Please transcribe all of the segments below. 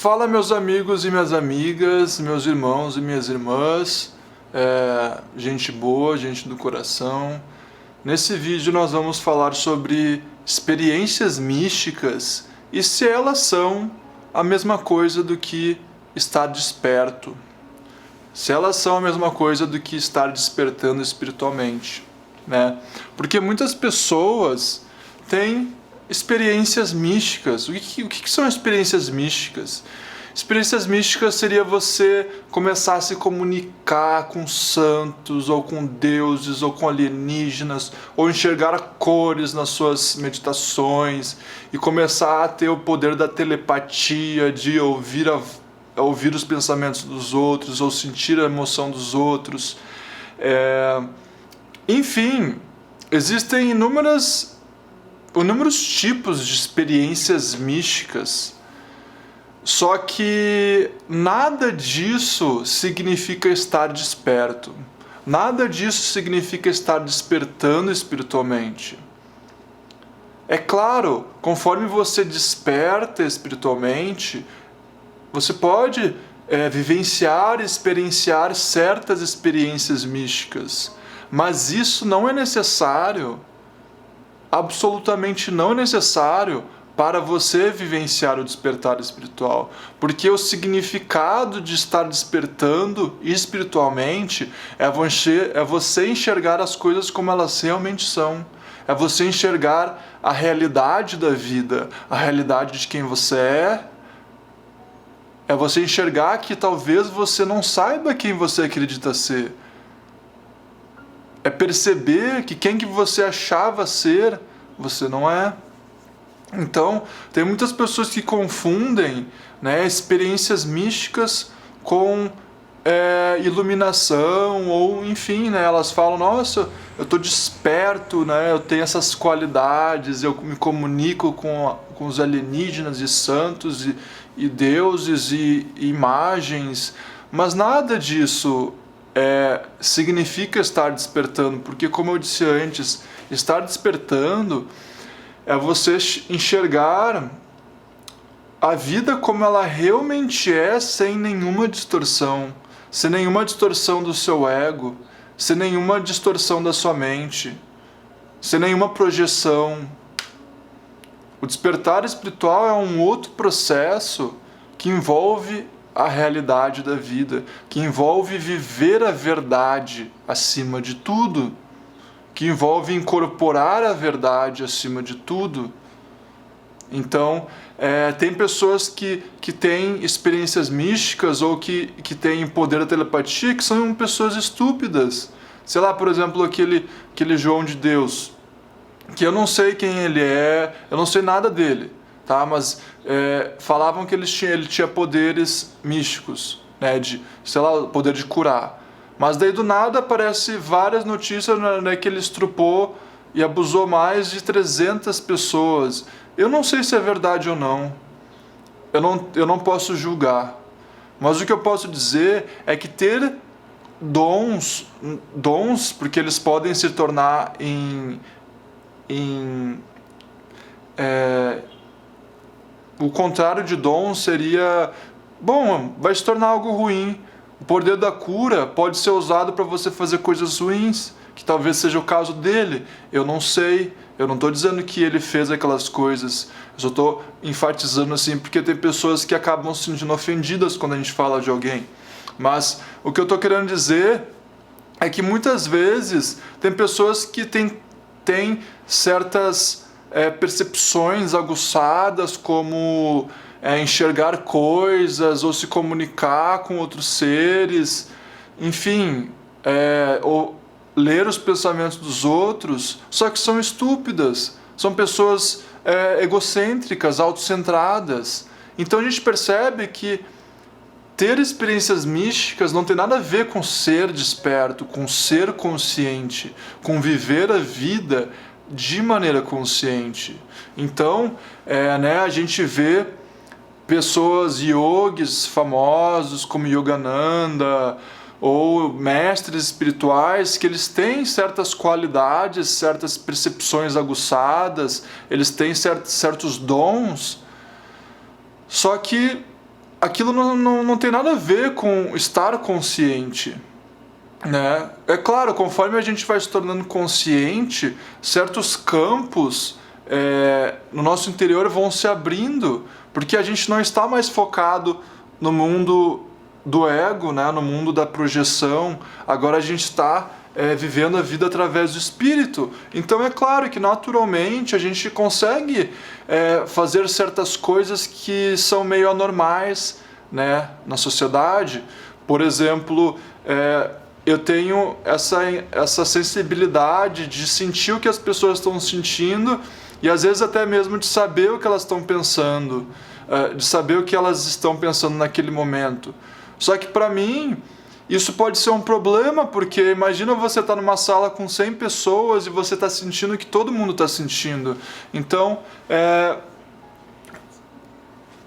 Fala, meus amigos e minhas amigas, meus irmãos e minhas irmãs, gente boa, gente do coração. Nesse vídeo nós vamos falar sobre experiências místicas e se elas são a mesma coisa do que estar desperto. Se elas são a mesma coisa do que estar despertando espiritualmente, né? Porque muitas pessoas têm experiências místicas. O que são experiências místicas? Experiências místicas seria você começar a se comunicar com santos, ou com deuses, ou com alienígenas, ou enxergar cores nas suas meditações, e começar a ter o poder da telepatia, de ouvir os pensamentos dos outros, ou sentir a emoção dos outros. Enfim, existem inúmeros tipos de experiências místicas, só que nada disso significa estar desperto, nada disso significa estar despertando espiritualmente. É claro, conforme você desperta espiritualmente, você pode vivenciar, experienciar certas experiências místicas, mas isso não é necessário, absolutamente não é necessário para você vivenciar o despertar espiritual, porque o significado de estar despertando espiritualmente é você enxergar as coisas como elas realmente são, é você enxergar a realidade da vida, a realidade de quem você é você enxergar que talvez você não saiba quem você acredita ser, é perceber que quem que você achava ser, você não é. Então, tem muitas pessoas que confundem, né, experiências místicas com iluminação, ou enfim, né, elas falam, nossa, eu estou desperto, né, eu tenho essas qualidades, eu me comunico com os alienígenas e santos e deuses e imagens, mas nada disso significa estar despertando, porque, como eu disse antes, estar despertando é você enxergar a vida como ela realmente é, sem nenhuma distorção do seu ego, sem nenhuma distorção da sua mente, sem nenhuma projeção. O despertar espiritual é um outro processo que envolve a realidade da vida, que envolve viver a verdade acima de tudo, que envolve incorporar a verdade acima de tudo. Então, tem pessoas que têm experiências místicas ou que têm poder da telepatia, que são pessoas estúpidas. Sei lá, por exemplo, aquele João de Deus, que eu não sei quem ele é, eu não sei nada dele, tá? Mas falavam que ele tinha poderes místicos, né? Sei lá, o poder de curar. Mas daí do nada aparece várias notícias, né, que ele estrupou e abusou mais de 300 pessoas. Eu não sei se é verdade ou não. Eu não posso julgar. Mas o que eu posso dizer é que ter dons, porque eles podem se tornar o contrário de dom seria, bom, vai se tornar algo ruim. O poder da cura pode ser usado para você fazer coisas ruins, que talvez seja o caso dele. Eu não sei, eu não estou dizendo que ele fez aquelas coisas. Eu só estou enfatizando assim porque tem pessoas que acabam se sentindo ofendidas quando a gente fala de alguém. Mas o que eu estou querendo dizer é que muitas vezes tem pessoas que têm certas percepções aguçadas, como enxergar coisas ou se comunicar com outros seres, enfim, ou ler os pensamentos dos outros, só que são estúpidas, são pessoas egocêntricas, autocentradas. Então a gente percebe que ter experiências místicas não tem nada a ver com ser desperto, com ser consciente, com viver a vida de maneira consciente. Então, a gente vê pessoas, yogis famosos como Yogananda, ou mestres espirituais, que eles têm certas qualidades, certas percepções aguçadas, eles têm certos dons, só que aquilo não tem nada a ver com estar consciente, né? É claro, conforme a gente vai se tornando consciente, certos campos no nosso interior vão se abrindo, porque a gente não está mais focado no mundo do ego, né? No mundo da projeção. Agora a gente está vivendo a vida através do Espírito. Então é claro que naturalmente a gente consegue fazer certas coisas que são meio anormais, né, na sociedade. Por exemplo, eu tenho essa sensibilidade de sentir o que as pessoas estão sentindo e às vezes até mesmo de saber o que elas estão pensando, de saber o que elas estão pensando naquele momento. Só que para mim isso pode ser um problema, porque imagina você estar numa sala com 100 pessoas e você está sentindo o que todo mundo está sentindo. Então,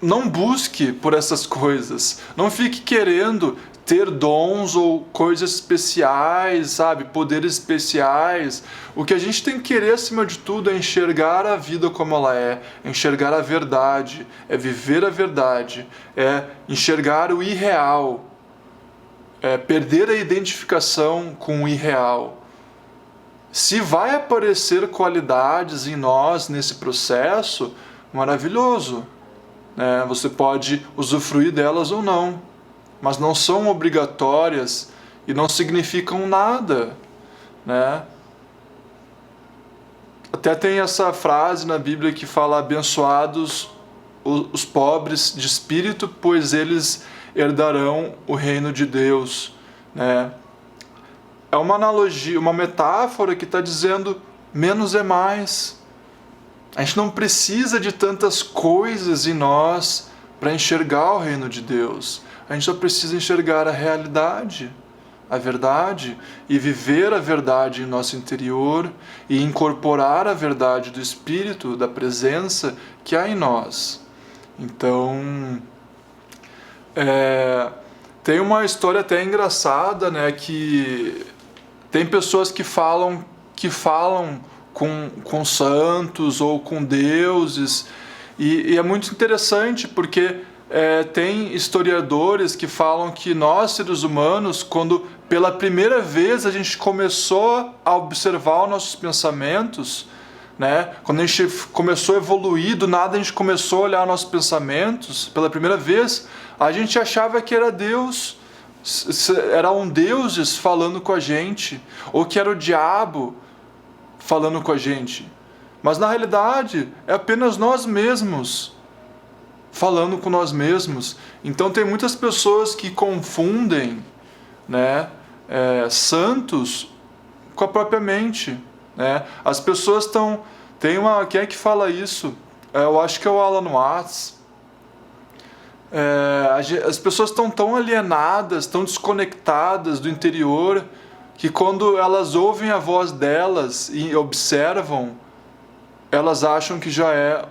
não busque por essas coisas. Não fique querendo ter dons ou coisas especiais, sabe? Poderes especiais. O que a gente tem que querer, acima de tudo, é enxergar a vida como ela é enxergar a verdade, é viver a verdade, é enxergar o irreal, é perder a identificação com o irreal. Se vai aparecer qualidades em nós nesse processo, maravilhoso, né? Você pode usufruir delas ou não, mas não são obrigatórias e não significam nada, né? Até tem essa frase na Bíblia que fala: abençoados os pobres de espírito, pois eles herdarão o reino de Deus, né? É uma analogia, uma metáfora que está dizendo menos é mais. A gente não precisa de tantas coisas em nós para enxergar o reino de Deus. A gente só precisa enxergar a realidade, a verdade, e viver a verdade em nosso interior e incorporar a verdade do Espírito, da presença que há em nós. Então, tem uma história até engraçada, né, que tem pessoas que falam com santos ou com deuses, e é muito interessante porque tem historiadores que falam que nós, seres humanos, quando pela primeira vez a gente começou a observar os nossos pensamentos, né? Quando a gente começou a evoluir, do nada a gente começou a olhar nossos pensamentos, pela primeira vez, a gente achava que era Deus, eram deuses falando com a gente, ou que era o diabo falando com a gente. Mas na realidade é apenas nós mesmos falando com nós mesmos. Então tem muitas pessoas que confundem, né, santos com a própria mente, né? As pessoas quem é que fala isso? Eu acho que é o Alan Watts. As pessoas estão tão alienadas, tão desconectadas do interior, que quando elas ouvem a voz delas e observam, elas acham que já é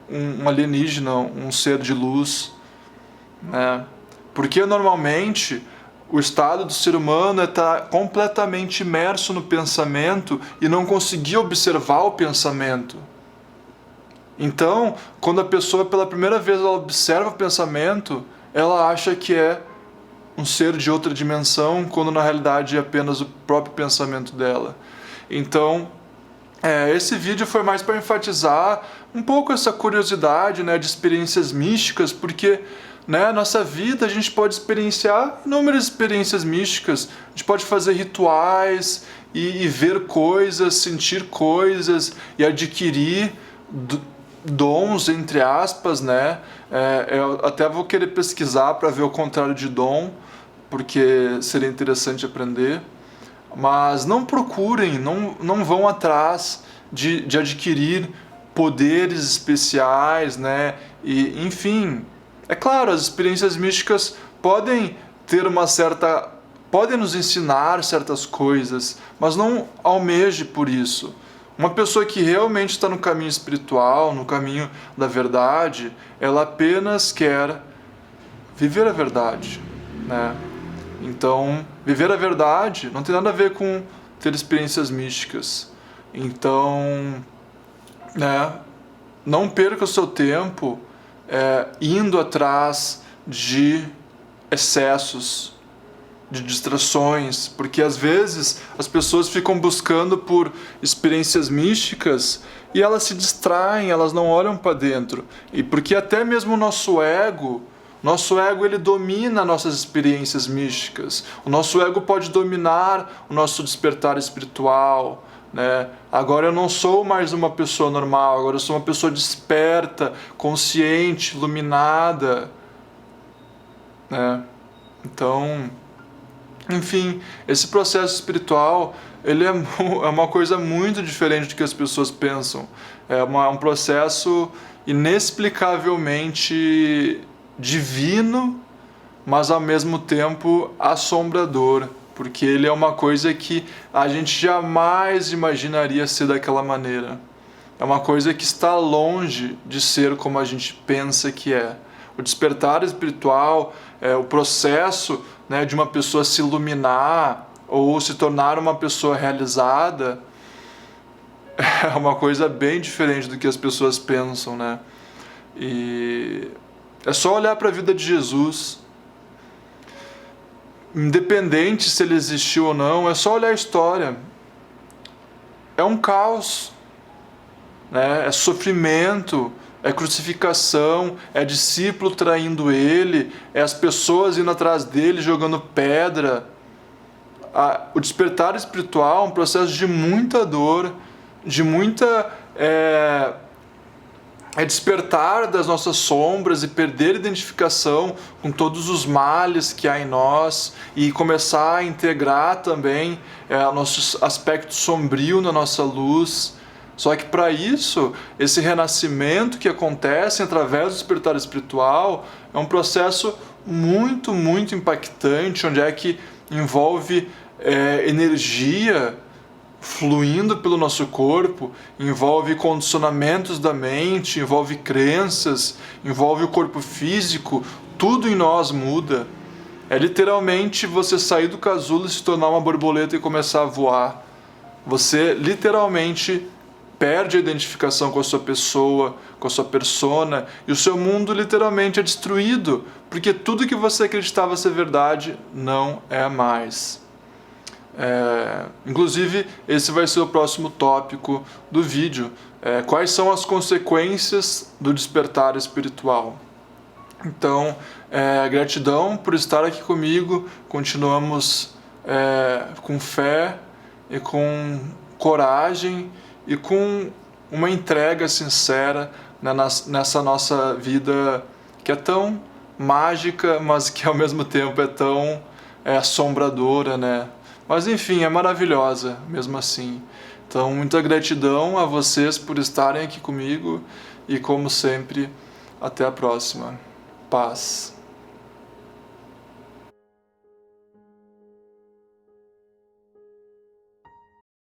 um alienígena, um ser de luz, né? Porque normalmente o estado do ser humano é estar completamente imerso no pensamento e não conseguir observar o pensamento. Então, quando a pessoa pela primeira vez ela observa o pensamento, ela acha que é um ser de outra dimensão, quando na realidade é apenas o próprio pensamento dela. Então, esse vídeo foi mais para enfatizar um pouco essa curiosidade, né, de experiências místicas, porque, né, nossa vida a gente pode experienciar inúmeras experiências místicas, a gente pode fazer rituais e ver coisas, sentir coisas e adquirir dons, entre aspas, né? Eu até vou querer pesquisar para ver o contrário de dom, porque seria interessante aprender. Mas não procurem, não vão atrás de adquirir poderes especiais, né? E, enfim, é claro, as experiências místicas podem podem nos ensinar certas coisas, mas não almeje por isso. Uma pessoa que realmente está no caminho espiritual, no caminho da verdade, ela apenas quer viver a verdade, né? Então, viver a verdade não tem nada a ver com ter experiências místicas. Então, né, não perca o seu tempo indo atrás de excessos, de distrações, porque às vezes as pessoas ficam buscando por experiências místicas e elas se distraem, elas não olham para dentro. E porque até mesmo o nosso ego ele domina nossas experiências místicas. O nosso ego pode dominar o nosso despertar espiritual, né? Agora eu não sou mais uma pessoa normal, agora eu sou uma pessoa desperta, consciente, iluminada, né? Então, enfim, esse processo espiritual, ele é uma coisa muito diferente do que as pessoas pensam. É um processo inexplicavelmente divino, mas ao mesmo tempo assombrador, porque ele é uma coisa que a gente jamais imaginaria ser daquela maneira. É uma coisa que está longe de ser como a gente pensa que é. O despertar espiritual, o processo, né, de uma pessoa se iluminar ou se tornar uma pessoa realizada, é uma coisa bem diferente do que as pessoas pensam, né? E é só olhar para a vida de Jesus. Independente se ele existiu ou não, é só olhar a história. É um caos, né? É sofrimento, é crucificação, é discípulo traindo ele, é as pessoas indo atrás dele jogando pedra. O despertar espiritual é um processo de muita dor, de muita... É despertar das nossas sombras e perder a identificação com todos os males que há em nós e começar a integrar também o nosso aspecto sombrio na nossa luz. Só que para isso, esse renascimento que acontece através do despertar espiritual é um processo muito, muito impactante, onde é que envolve energia fluindo pelo nosso corpo, envolve condicionamentos da mente, envolve crenças, envolve o corpo físico, tudo em nós muda. É literalmente você sair do casulo e se tornar uma borboleta e começar a voar. Você literalmente perde a identificação com a sua pessoa, com a sua persona, e o seu mundo literalmente é destruído, porque tudo que você acreditava ser verdade não é mais. Inclusive, esse vai ser o próximo tópico do vídeo. Quais são as consequências do despertar espiritual? Então, gratidão por estar aqui comigo. Continuamos com fé e com coragem e com uma entrega sincera nessa nossa vida que é tão mágica, mas que ao mesmo tempo é tão assombradora, né? Mas enfim, é maravilhosa mesmo assim. Então, muita gratidão a vocês por estarem aqui comigo e, como sempre, até a próxima. Paz.